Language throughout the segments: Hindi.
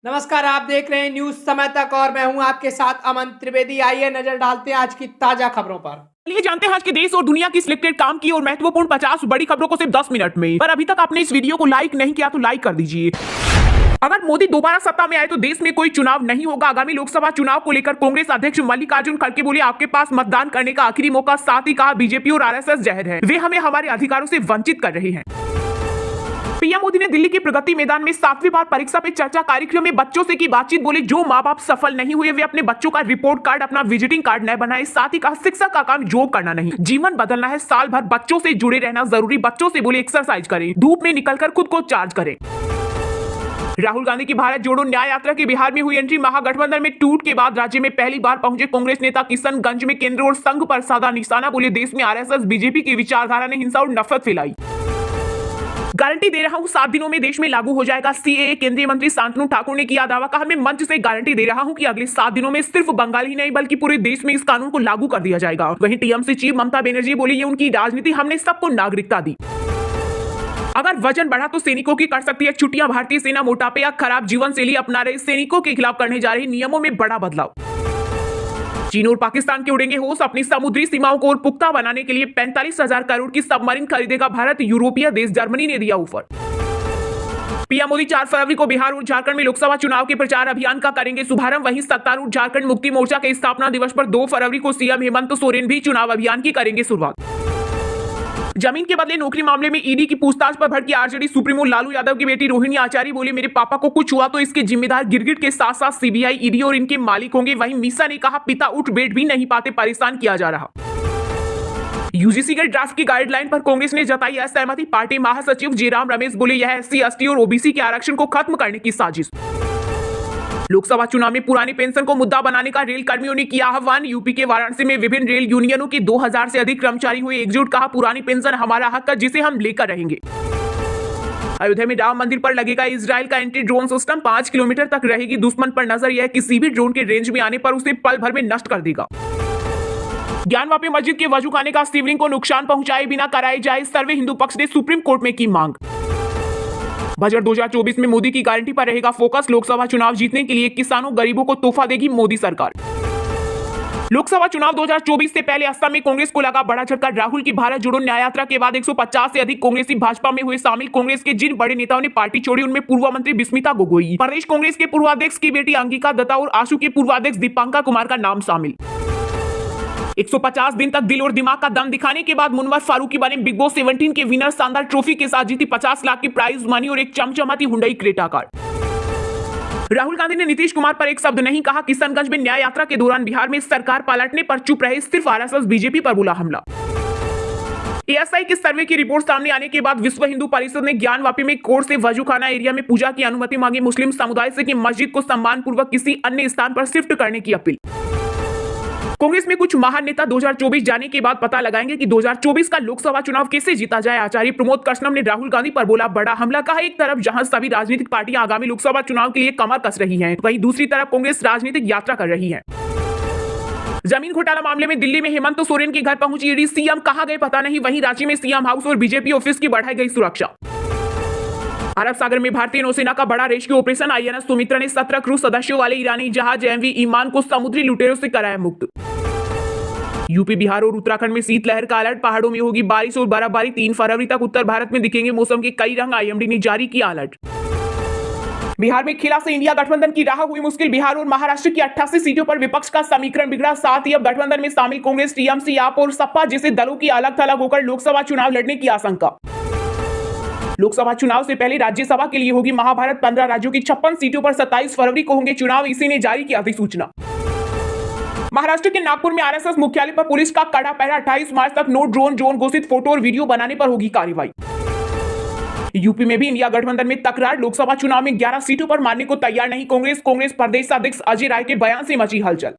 नमस्कार, आप देख रहे हैं न्यूज समय तक और मैं हूं आपके साथ अमन त्रिवेदी। आइए नजर डालते हैं आज की ताजा खबरों पर। चलिए जानते हैं आज के देश और दुनिया की सिलेक्टेड काम की और महत्वपूर्ण 50 बड़ी खबरों को सिर्फ 10 मिनट में। पर अभी तक आपने इस वीडियो को लाइक नहीं किया तो लाइक कर दीजिए। अगर मोदी दोबारा सत्ता में आए तो देश में कोई चुनाव नहीं होगा। आगामी लोकसभा चुनाव को लेकर कांग्रेस अध्यक्ष मल्लिकार्जुन खड़गे बोले, आपके पास मतदान करने का आखिरी मौका। साथ ही कहा, बीजेपी और आरएसएस जहर है, वे हमें हमारे अधिकारों से वंचित कर रहे हैं। पीएम मोदी ने दिल्ली के प्रगति मैदान में 7वीं बार परीक्षा पे चर्चा कार्यक्रम में बच्चों से की बातचीत। बोले, जो माँ बाप सफल नहीं हुए वे अपने बच्चों का रिपोर्ट कार्ड, अपना विजिटिंग कार्ड न बनाए। साथ ही कहा, शिक्षा का काम जॉब करना नहीं, जीवन बदलना है। साल भर बच्चों से जुड़े रहना जरूरी। बच्चों से बोले, एक्सरसाइज करें, धूप में निकलकर खुद को चार्ज करें। राहुल गांधी की भारत जोड़ो न्याय यात्रा के बिहार में हुई एंट्री। महागठबंधन में टूट के बाद राज्य में पहली बार पहुंचे कांग्रेस नेता किशनगंज में केंद्र और संघ पर साधा निशाना। बोले, देश में आरएसएस बीजेपी की विचारधारा ने हिंसा और नफरत फैलाई। गारंटी दे रहा हूं 7 दिनों में देश में लागू हो जाएगा सीएए। केंद्रीय मंत्री शांतनु ठाकुर ने किया दावा। कहा, मैं मंच से गारंटी दे रहा हूं कि अगले 7 दिनों में सिर्फ बंगाल ही नहीं बल्कि पूरे देश में इस कानून को लागू कर दिया जाएगा। वहीं टीएमसी चीफ ममता बनर्जी बोली, ये उनकी राजनीति, हमने सबको नागरिकता दी। अगर वजन बढ़ा तो सैनिकों की कर सकती है छुट्टियां। भारतीय सेना मोटापे या खराब जीवन शैली अपना रहे सैनिकों के खिलाफ करने जा रही नियमों में बड़ा बदलाव। चीन और पाकिस्तान के उड़ेंगे होश। अपनी समुद्री सीमाओं को और पुख्ता बनाने के लिए 45,000 करोड़ की सबमरीन खरीदेगा भारत। यूरोपीय देश जर्मनी ने दिया ऑफर। पीएम मोदी 4 फरवरी को बिहार और झारखंड में लोकसभा चुनाव के प्रचार अभियान का करेंगे शुभारंभ। वहीं सत्तारूढ़ झारखंड मुक्ति मोर्चा के स्थापना दिवस पर 2 फरवरी को सीएम हेमंत सोरेन भी चुनाव अभियान की करेंगे शुरुआत। जमीन के बदले नौकरी मामले में ईडी की पूछताछ पर भड़की आरजेडी सुप्रीमो लालू यादव की बेटी रोहिणी आचार्य बोली, मेरे पापा को कुछ हुआ तो इसके जिम्मेदार गिरगिट के साथ साथ सीबीआई, ईडी और इनके मालिक होंगे। वहीं मीसा ने कहा, पिता उठ बैठ भी नहीं पाते, परेशान किया जा रहा। यूजीसी के ड्राफ्ट की गाइडलाइन पर कांग्रेस ने जताई असहमति। पार्टी महासचिव जयराम रमेश बोले, यह एससी एसटी और ओबीसी के आरक्षण को खत्म करने की साजिश। लोकसभा चुनाव में पुरानी पेंशन को मुद्दा बनाने का रेल कर्मियों ने किया आह्वान। यूपी के वाराणसी में विभिन्न रेल यूनियनों के 2000 से अधिक कर्मचारी हुए एकजुट। कहा, पुरानी पेंशन हमारा हक है जिसे हम लेकर रहेंगे। अयोध्या में राम मंदिर पर लगेगा इजराइल का एंटी ड्रोन सिस्टम। 5 किलोमीटर तक रहेगी दुश्मन पर नजर। यह किसी भी ड्रोन के रेंज में आने पर उसे पल भर में नष्ट कर देगा। ज्ञानवापी मस्जिद के वजू खाने का शिवलिंग को नुकसान पहुंचाए बिना कराई जाए सर्वे। हिंदू पक्ष ने सुप्रीम कोर्ट में की मांग। बजट 2024 में मोदी की गारंटी पर रहेगा फोकस। लोकसभा चुनाव जीतने के लिए किसानों गरीबों को तोहफा देगी मोदी सरकार। लोकसभा चुनाव 2024 से पहले असम में कांग्रेस को लगा बड़ा झटका। राहुल की भारत जोड़ो न्याय यात्रा के बाद 150 से अधिक कांग्रेसी भाजपा में हुए शामिल। कांग्रेस के जिन बड़े नेताओं ने पार्टी छोड़ी उनमें पूर्व मंत्री बिस्मिता गोगोई, प्रदेश कांग्रेस के पूर्वाध्यक्ष की बेटी अंगिका दत्ता और आशू के पूर्वाध्यक्ष दीपांकर कुमार का नाम शामिल। 150 दिन तक दिल और दिमाग का दम दिखाने के बाद मुनव्वर फारूकी बने बिग बॉस 17 के विनर। शानदार ट्रॉफी के साथ जीती 50 लाख की प्राइज मनी और एक चमचमाती Hyundai Creta car. Rahul Gandhi ने नीतीश कुमार पर एक शब्द नहीं कहा। किशनगंज में न्याय यात्रा के दौरान बिहार में सरकार पलटने पर चुप रहे, सिर्फ आरएसएस बीजेपी पर बोला हमला। एएसआई के सर्वे की रिपोर्ट सामने आने के बाद विश्व हिंदू परिषद ने ज्ञानवापी में कोर्ट से वजूखाना एरिया में पूजा की अनुमति मांगी। मुस्लिम समुदाय से कि मस्जिद को सम्मानपूर्वक किसी अन्य स्थान पर शिफ्ट करने की अपील। कांग्रेस में कुछ महान नेता 2024 जाने के बाद पता लगाएंगे कि 2024 का लोकसभा चुनाव कैसे जीता जाए। आचार्य प्रमोद कृष्णम ने राहुल गांधी पर बोला बड़ा हमला। कहा, एक तरफ जहां सभी राजनीतिक पार्टियां आगामी लोकसभा चुनाव के लिए कमर कस रही हैं, वहीं दूसरी तरफ कांग्रेस राजनीतिक यात्रा कर रही है। जमीन घोटाला मामले में दिल्ली में हेमंत सोरेन के घर पहुंची ईडी। सीएम कहां गए पता नहीं। वहीं रांची में सीएम हाउस और बीजेपी ऑफिस की बढ़ाई गई सुरक्षा। अरब सागर में भारतीय नौसेना का बड़ा रेस्क्यू ऑपरेशन। आईएनएस सुमित्रा ने 17 क्रू सदस्यों वाले ईरानी जहाज एमवी ईमान को समुद्री लुटेरों से कराया मुक्त। यूपी, बिहार और उत्तराखंड में शीतलहर का अलर्ट। पहाड़ों में होगी बारिश और बर्फबारी। 3 फरवरी तक उत्तर भारत में दिखेंगे मौसम के कई रंग। आईएमडी ने जारी किया अलर्ट। बिहार में खेला से इंडिया गठबंधन की राह हुई मुश्किल। बिहार और महाराष्ट्र की 88 सीटों पर विपक्ष का समीकरण बिगड़ा। साथ ही अब गठबंधन में शामिल कांग्रेस, टीएमसी, आप और सपा जैसे दलों की अलग थलग होकर लोकसभा चुनाव लड़ने की आशंका। लोकसभा चुनाव से पहले राज्यसभा के लिए होगी महाभारत। 15 राज्यों की 56 सीटों पर 27 फरवरी को होंगे चुनाव। इसी ने जारी किया अधिसूचना। महाराष्ट्र के नागपुर में आरएसएस मुख्यालय पर पुलिस का कड़ा पहरा। 28 मार्च तक नो ड्रोन जोन घोषित। फोटो और वीडियो बनाने पर होगी कार्रवाई। यूपी में भी इंडिया गठबंधन में तकरार। लोकसभा चुनाव में 11 सीटों पर मानने को तैयार नहीं कांग्रेस प्रदेश अध्यक्ष अजय राय के बयान से मची हलचल।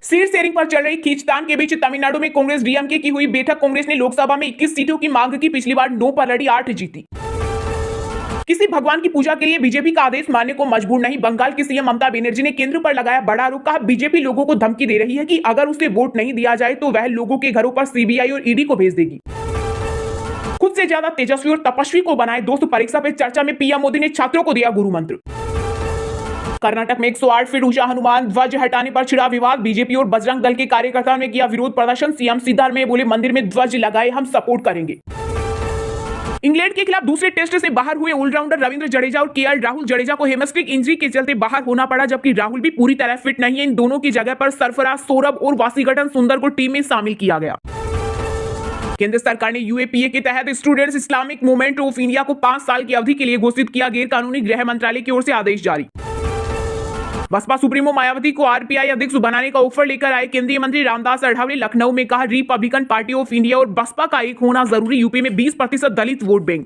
सीट शेयरिंग पर चल रही खींचतान के बीच तमिलनाडु में कांग्रेस डीएमके की हुई बैठक। कांग्रेस ने लोकसभा में 21 सीटों की मांग की। पिछली बार 9 पर लड़ी, 8 जीती। किसी भगवान की पूजा के लिए बीजेपी का आदेश मानने को मजबूर नहीं। बंगाल की सीएम ममता बनर्जी ने केंद्र पर लगाया बड़ा आरोप। कहा, बीजेपी लोगों को धमकी दे रही है कि अगर उसे वोट नहीं दिया जाए तो वह लोगों के घरों पर सीबीआई और ईडी को भेज देगी। खुद से ज्यादा तेजस्वी और तपस्वी को बनाए दोस्त। परीक्षा पे चर्चा में पीएम मोदी ने छात्रों को दिया गुरु मंत्र। कर्नाटक में 108 फीट ऊंचा हनुमान ध्वज हटाने पर छिड़ा विवाद। बीजेपी और बजरंग दल के कार्यकर्ताओं ने किया विरोध प्रदर्शन। सीएम सिद्धारमैया बोले मंदिर में ध्वज लगाए हम सपोर्ट करेंगे। इंग्लैंड के खिलाफ दूसरे टेस्ट से बाहर हुए ऑलराउंडर रविंद्र जडेजा और केएल राहुल। जडेजा को हेमस्ट्रिक इंजरी के चलते बाहर होना पड़ा, जबकि राहुल भी पूरी तरह फिट नहीं है। इन दोनों की जगह पर सरफराज सौरभ और वाशिंगटन सुंदर को टीम में शामिल किया गया। केंद्र सरकार ने यूएपीए के तहत students Islamic movement of India को 5 साल की अवधि के लिए घोषित किया। गैर कानूनी गृह मंत्रालय की ओर से आदेश जारी। बसपा सुप्रीमो मायावती को आरपीआई अध्यक्ष बनाने का ऑफर लेकर आए केंद्रीय मंत्री रामदास अठावले। लखनऊ में कहा रिपब्लिकन पार्टी ऑफ इंडिया और बसपा का एक होना जरूरी। यूपी में 20% दलित वोट बैंक।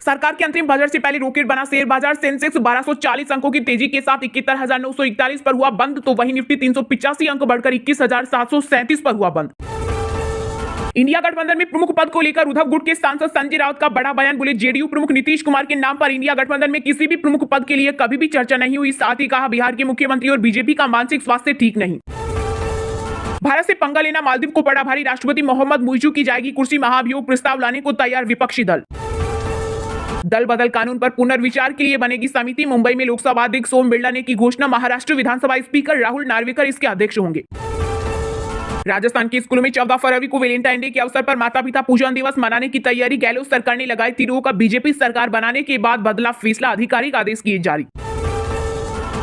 सरकार के अंतरिम बजट से पहले रॉकेट बना शेयर बाजार। सेंसेक्स 1240 अंकों की तेजी के साथ 71,941 पर हुआ बंद, तो वहीं निफ्टी 385 अंक बढ़कर 21,737 पर हुआ बंद। इंडिया गठबंधन में प्रमुख पद को लेकर उद्धव गुट के सांसद संजय राउत का बड़ा बयान। बोले जेडीयू प्रमुख नीतीश कुमार के नाम पर इंडिया गठबंधन में किसी भी प्रमुख पद के लिए कभी भी चर्चा नहीं हुई। साथ ही कहा बिहार के मुख्यमंत्री और बीजेपी का मानसिक स्वास्थ्य ठीक नहीं। भारत से पंगा लेना मालदीव को पड़ा भारी। राष्ट्रपति मोहम्मद मुइजू की जाएगी कुर्सी। महाभियोग प्रस्ताव लाने को तैयार विपक्षी दल। दल बदल कानून पर पुनर्विचार के लिए बनेगी समिति। मुंबई में लोकसभा अध्यक्ष ओम बिरला ने की घोषणा। महाराष्ट्र विधानसभा स्पीकर राहुल नार्वेकर इसके अध्यक्ष होंगे। राजस्थान के स्कूलों में 14 फरवरी को वैलेंटाइन डे के अवसर पर माता पिता पूजन दिवस मनाने की तैयारी। गहलोत सरकार ने लगाई तीरों का। बीजेपी सरकार बनाने के बाद बदला फैसला। आधिकारिक आदेश किए जारी।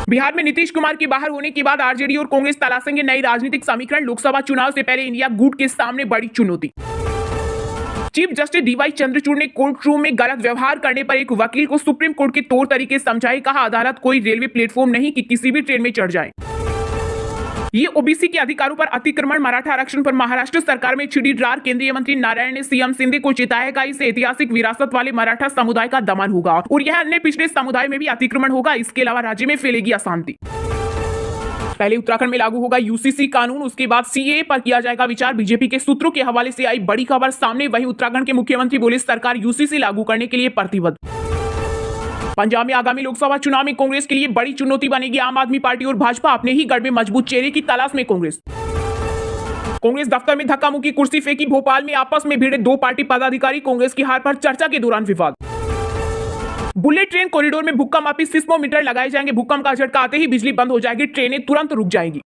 बिहार में नीतीश कुमार के बाहर होने के बाद आरजेडी और कांग्रेस तलाशेंगे नई राजनीतिक समीकरण। लोकसभा चुनाव से पहले इंडिया गुट के सामने बड़ी चुनौती। चीफ जस्टिस डीवाई चंद्रचूड़ ने कोर्ट रूम में गलत व्यवहार करने पर एक वकील को सुप्रीम कोर्ट के तौर तरीके समझाए। कहा अदालत कोई रेलवे प्लेटफॉर्म नहीं कि किसी भी ट्रेन में चढ़ जाए। ये ओबीसी के अधिकारों पर अतिक्रमण। मराठा आरक्षण पर महाराष्ट्र सरकार में छिड़ी दरार। केंद्रीय मंत्री नारायण ने सीएम शिंदे को चिताया। इसे ऐतिहासिक विरासत वाले मराठा समुदाय का दमन होगा और यह अन्य पिछड़े समुदाय में भी अतिक्रमण होगा। इसके अलावा राज्य में फैलेगी अशांति। पहले उत्तराखंड में लागू होगा यूसीसी कानून, उसके बाद सीएए पर किया जाएगा विचार। बीजेपी के सूत्रों के हवाले से आई बड़ी खबर सामने। वहीं उत्तराखंड के मुख्यमंत्री बोले सरकार यूसीसी लागू करने के लिए प्रतिबद्ध। पंजाब में आगामी लोकसभा चुनाव में कांग्रेस के लिए बड़ी चुनौती बनेगी। आम आदमी पार्टी और भाजपा अपने ही गढ़ में मजबूत चेहरे की तलाश में। कांग्रेस दफ्तर में धक्का मुक्की, कुर्सी फेंकी। भोपाल में आपस में भिड़े 2 पार्टी पदाधिकारी। कांग्रेस की हार पर चर्चा के दौरान विवाद। बुलेट ट्रेन कॉरिडोर में भूकंपमापी सिस्मोमीटर लगाए जाएंगे। भूकंप का झटका आते ही बिजली बंद हो जाएगी। ट्रेनें तुरंत रुक जाएंगी।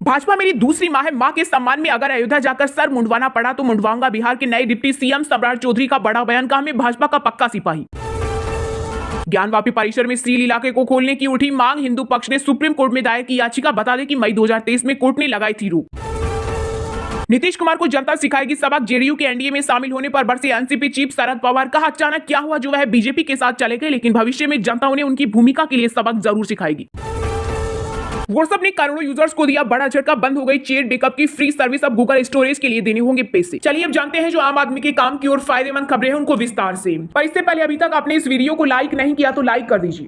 भाजपा मेरी दूसरी मां है। मां के सम्मान में अगर अयोध्या जाकर सर मुंडवाना पड़ा तो मुंडवाऊंगा। बिहार के नए डिप्टी सीएम सम्राट चौधरी का बड़ा बयान। कहा मैं भाजपा का पक्का सिपाही। ज्ञानवापी परिसर में सील इलाके को खोलने की उठी मांग। हिंदू पक्ष ने सुप्रीम कोर्ट में दायर की याचिका। बता दें कि मई 2023 में कोर्ट ने लगाई थी रोक। नीतीश कुमार को जनता सिखाएगी सबक। जेडीयू के एनडीए में शामिल होने पर बरसे एनसीपी चीफ शरद पवार। कहा अचानक क्या हुआ जो वह बीजेपी के साथ चले गए, लेकिन भविष्य में जनता उन्हें उनकी भूमिका के लिए सबक जरूर सिखाएगी। व्हाट्सएप ने करोड़ों यूजर्स को दिया बड़ा झटका। बंद हो गई चैट बैकअप की फ्री सर्विस। अब गूगल स्टोरेज के लिए देने होंगे पैसे। चलिए अब जानते हैं जो आम आदमी के काम की और फायदेमंद खबरें हैं उनको विस्तार से। पर इससे पहले अभी तक आपने इस वीडियो को लाइक नहीं किया तो लाइक कर दीजिए।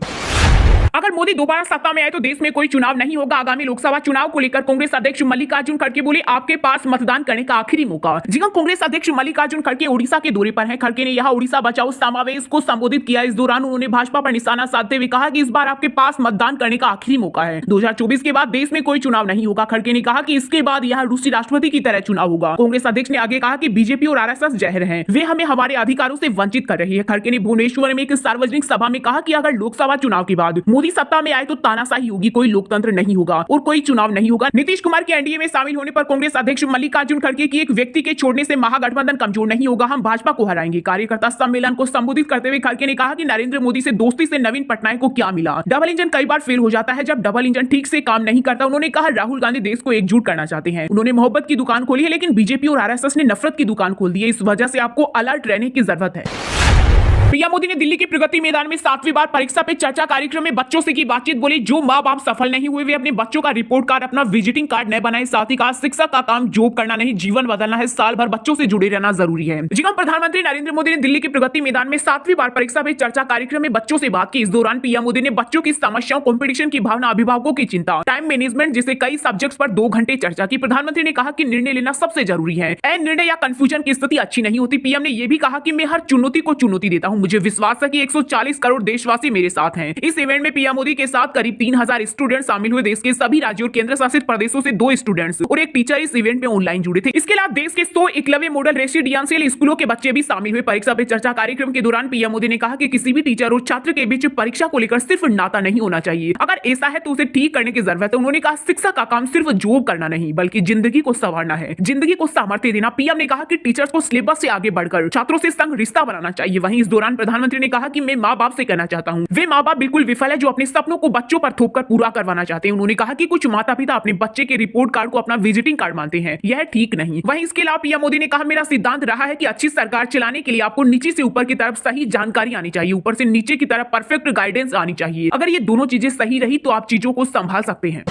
अगर मोदी दोबारा सत्ता में आए तो देश में कोई चुनाव नहीं होगा। आगामी लोकसभा चुनाव को लेकर कांग्रेस अध्यक्ष मल्लिकार्जुन खड़गे बोले आपके पास मतदान करने का आखिरी मौका। जी हां, कांग्रेस अध्यक्ष मल्लिकार्जुन खड़गे ओडिशा के दौरे पर हैं। खड़गे ने यहां ओडिशा बचाओ समावेश को संबोधित किया। इस दौरान उन्होंने भाजपा पर निशाना साधते हुए कहा कि इस बार आपके पास मतदान करने का आखिरी मौका है। 2024 के बाद देश में कोई चुनाव नहीं होगा। खड़गे ने कहा कि इसके बाद यहाँ रूसी राष्ट्रपति की तरह चुनाव होगा। कांग्रेस अध्यक्ष ने आगे कहा कि बीजेपी और आरएसएस जहर है, वे हमें हमारे अधिकारों से वंचित कर रही है। खड़गे ने भुवनेश्वर में एक सार्वजनिक सभा में कहा कि अगर लोकसभा चुनाव के बाद मोदी सत्ता में आए तो तानाशाही होगी, कोई लोकतंत्र नहीं होगा और कोई चुनाव नहीं होगा। नीतीश कुमार के एनडीए में शामिल होने पर कांग्रेस अध्यक्ष मल्लिकार्जुन खड़गे की एक व्यक्ति के छोड़ने से महागठबंधन कमजोर नहीं होगा, हम भाजपा को हराएंगे। कार्यकर्ता सम्मेलन को संबोधित करते हुए खड़गे ने कहा कि नरेंद्र मोदी से दोस्ती से नवीन पटनायक को क्या मिला। डबल इंजन कई बार फेल हो जाता है जब डबल इंजन ठीक से काम नहीं करता। उन्होंने कहा राहुल गांधी देश को एकजुट करना चाहते हैं। उन्होंने मोहब्बत की दुकान खोली है, लेकिन बीजेपी और आरएसएस ने नफरत की दुकान खोल दी है। इस वजह से आपको अलर्ट रहने की जरूरत है। पीएम मोदी ने दिल्ली के प्रगति मैदान में 7वीं बार परीक्षा पे चर्चा कार्यक्रम में बच्चों से की बातचीत। बोली जो माँ बाप सफल नहीं हुए वे अपने बच्चों का रिपोर्ट कार्ड, अपना विजिटिंग कार्ड न बनाए। साथ ही कहा शिक्षा का काम जॉब करना नहीं, जीवन बदलना है। साल भर बच्चों से जुड़े रहना जरूरी है। जी हां, प्रधानमंत्री नरेंद्र मोदी ने दिल्ली के प्रगति मैदान में 7वीं बार परीक्षा पे चर्चा कार्यक्रम में बच्चों से बात की। इस दौरान पीएम मोदी ने बच्चों की समस्याओं, कंपटीशन की भावना, अभिभावकों की चिंता, टाइम मैनेजमेंट जैसे कई सब्जेक्ट्स पर 2 घंटे चर्चा की। प्रधानमंत्री ने कहा कि निर्णय लेना सबसे जरूरी है। निर्णय या कंफ्यूजन की स्थिति अच्छी नहीं होती। पीएम ने यह भी कहा कि मैं हर चुनौती को चुनौती देता हूं, मुझे मुझे विश्वास है कि 140 करोड़ देशवासी मेरे साथ हैं। इस इवेंट में पीएम मोदी के साथ करीब 3000 स्टूडेंट शामिल हुए। देश के सभी राज्यों और केंद्र शासित प्रदेशों से 2 स्टूडेंट्स और एक टीचर इस इवेंट में ऑनलाइन जुड़े थे। इसके अलावा देश के 100 एकलव्य मॉडल रेसिडेंशियल स्कूलों के बच्चे भी शामिल हुए। परीक्षा पे चर्चा कार्यक्रम के दौरान पीएम मोदी ने कहा कि किसी भी टीचर और छात्र के बीच परीक्षा को लेकर सिर्फ नाता नहीं होना चाहिए। अगर ऐसा है तो उसे ठीक करने की जरूरत है। उन्होंने कहा शिक्षक का काम सिर्फ जॉब करना नहीं बल्कि जिंदगी को संवारना है, जिंदगी को सामर्थ्य देना। पीएम ने कहा कि टीचर्स को सिलेबस से आगे बढ़कर छात्रों से संग रिश्ता बनाना चाहिए। वहीं इस दौरान प्रधानमंत्री ने कहा कि मैं माँ बाप से कहना चाहता हूँ, वे माँ बाप बिल्कुल विफल है जो अपने सपनों को बच्चों पर थोपकर पूरा करवाना चाहते हैं। उन्होंने कहा कि कुछ माता पिता अपने बच्चे के रिपोर्ट कार्ड को अपना विजिटिंग कार्ड मानते हैं, यह ठीक नहीं। वहीं इसके अलावा पीएम मोदी ने कहा, मेरा सिद्धांत रहा है कि अच्छी सरकार चलाने के लिए आपको नीचे से ऊपर की तरफ सही जानकारी आनी चाहिए, ऊपर से नीचे की तरफ परफेक्ट गाइडेंस आनी चाहिए। अगर ये दोनों चीजें सही रही तो आप चीजों को संभाल सकते हैं।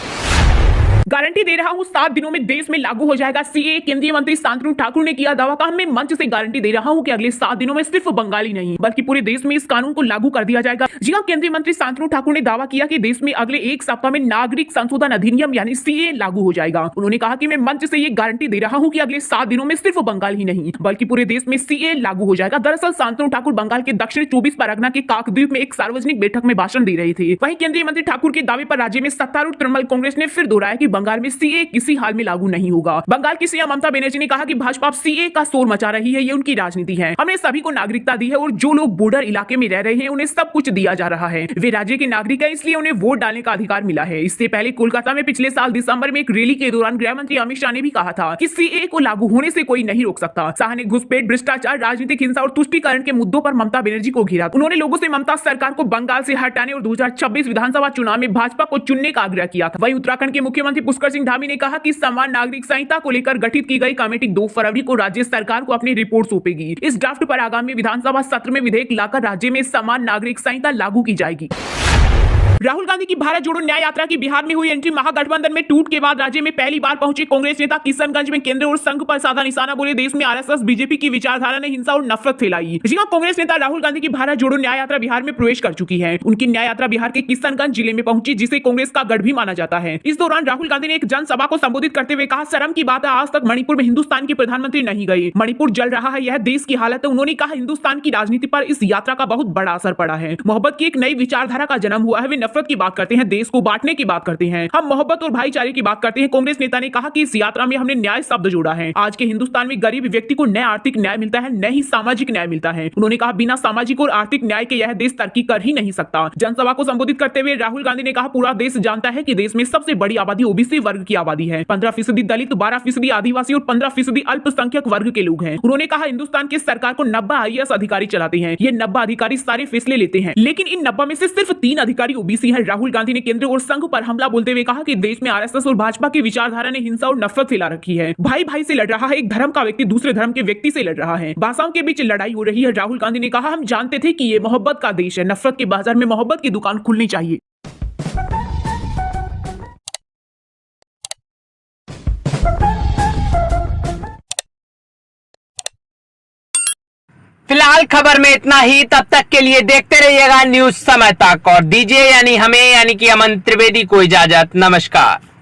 गारंटी दे रहा हूं 7 दिनों में देश में लागू हो जाएगा सीए। केंद्रीय मंत्री शांतनु ठाकुर ने किया दावा। कहा, मैं मंच से गारंटी दे रहा हूं कि अगले 7 दिनों में सिर्फ बंगाली नहीं बल्कि पूरे देश में इस कानून को लागू कर दिया जाएगा। जी हां, केंद्रीय मंत्री शांतनु ठाकुर ने दावा किया कि देश में अगले 1 सप्ताह में नागरिक संशोधन अधिनियम यानी सीए लागू हो जाएगा। उन्होंने कहा कि मैं मंच से ये गारंटी दे रहा हूं कि अगले 7 दिनों में सिर्फ बंगाल ही नहीं बल्कि पूरे देश में सीए लागू हो जाएगा। दरअसल शांतनु ठाकुर बंगाल के दक्षिण 24 परगना के काकद्वीप में एक सार्वजनिक बैठक में भाषण दे रहे थे। वहीं केंद्रीय मंत्री ठाकुर के दावे पर राज्य में सत्तारूढ़ तृणमूल कांग्रेस ने फिर दोहराया कि बंगाल में सीए किसी हाल में लागू नहीं होगा। बंगाल की सीएम ममता बनर्जी ने कहा कि भाजपा सीए का शोर मचा रही है, ये उनकी राजनीति है। हमने सभी को नागरिकता दी है और जो लोग बॉर्डर इलाके में रह रहे हैं उन्हें सब कुछ दिया जा रहा है। वे राज्य के नागरिक हैं, इसलिए उन्हें वोट डालने का अधिकार मिला है। इससे पहले कोलकाता में पिछले साल दिसंबर में एक रैली के दौरान गृह मंत्री अमित शाह ने भी कहा था कि सीए को लागू होने से कोई नहीं रोक सकता। शाह ने घुसपैठ, भ्रष्टाचार, राजनीतिक हिंसा और तुष्टीकरण के मुद्दों पर ममता बनर्जी को घेरा। उन्होंने लोगों से ममता सरकार को बंगाल से हटाने और 2026 विधानसभा चुनाव में भाजपा को चुनने का आग्रह किया था। वहीं उत्तराखंड के मुख्यमंत्री पुष्कर सिंह धामी ने कहा कि समान नागरिक संहिता को लेकर गठित की गई कमेटी 2 फरवरी को राज्य सरकार को अपनी रिपोर्ट सौंपेगी। इस ड्राफ्ट पर आगामी विधानसभा सत्र में विधेयक लाकर राज्य में समान नागरिक संहिता लागू की जाएगी। राहुल गांधी की भारत जोड़ो न्याय यात्रा की बिहार में हुई एंट्री। महागठबंधन में टूट के बाद राज्य में पहली बार पहुंचे कांग्रेस नेता किशनगंज में केंद्र और संघ पर साधा निशाना। बोले, देश में आरएसएस बीजेपी की विचारधारा ने हिंसा और नफरत फैलाई। जी हां, कांग्रेस नेता राहुल गांधी की भारत जोड़ो न्याय यात्रा बिहार में प्रवेश कर चुकी है। उनकी न्याय यात्रा बिहार के किशनगंज जिले में पहुंची, जिसे कांग्रेस का गढ़ भी माना जाता है। इस दौरान राहुल गांधी ने एक जनसभा को संबोधित करते हुए कहा, शर्म की बात है, आज तक मणिपुर में हिंदुस्तान के प्रधानमंत्री नहीं गए। मणिपुर जल रहा है, यह देश की हालत है। उन्होंने कहा, हिंदुस्तान की राजनीति पर इस यात्रा का बहुत बड़ा असर पड़ा है। मोहब्बत की एक नई विचारधारा का जन्म हुआ है। वे नफरत की बात करते हैं, देश को बांटने की बात करते हैं, हम मोहब्बत और भाईचारे की बात करते हैं। कांग्रेस नेता ने कहा कि इस यात्रा में हमने न्याय शब्द जोड़ा है। आज के हिंदुस्तान में गरीब व्यक्ति को न आर्थिक न्याय मिलता है, न ही सामाजिक न्याय मिलता है। उन्होंने कहा, बिना सामाजिक और आर्थिक न्याय के यह देश तरक्की कर ही नहीं सकता। जनसभा को संबोधित करते हुए राहुल गांधी ने कहा, पूरा देश जानता है कि देश में सबसे बड़ी आबादी ओबीसी वर्ग की आबादी है। 15% दलित, 12% आदिवासी और 15% अल्पसंख्यक वर्ग के लोग हैं। उन्होंने कहा, हिंदुस्तान की सरकार को 90 आईएएस अधिकारी चलाते हैं। ये 90 अधिकारी सारे फैसले लेते हैं, लेकिन इन 90 में से सिर्फ 3 अधिकारी ओबीसी हैं। राहुल गांधी ने केंद्र और संघ पर हमला बोलते हुए कहा कि देश में आरएसएस और भाजपा की विचारधारा ने हिंसा और नफरत फैला रखी है। भाई भाई से लड़ रहा है, एक धर्म का व्यक्ति दूसरे धर्म के व्यक्ति से लड़ रहा है, भाषाओं के बीच लड़ाई हो रही है। राहुल गांधी ने कहा, हम जानते थे कि ये मोहब्बत का देश है, नफरत के बाजार में मोहब्बत की दुकान खुलनी चाहिए। फिलहाल खबर में इतना ही। तब तक के लिए देखते रहिएगा न्यूज समय तक और दीजिए यानी हमें यानी कि अमन त्रिवेदी को इजाजत। नमस्कार।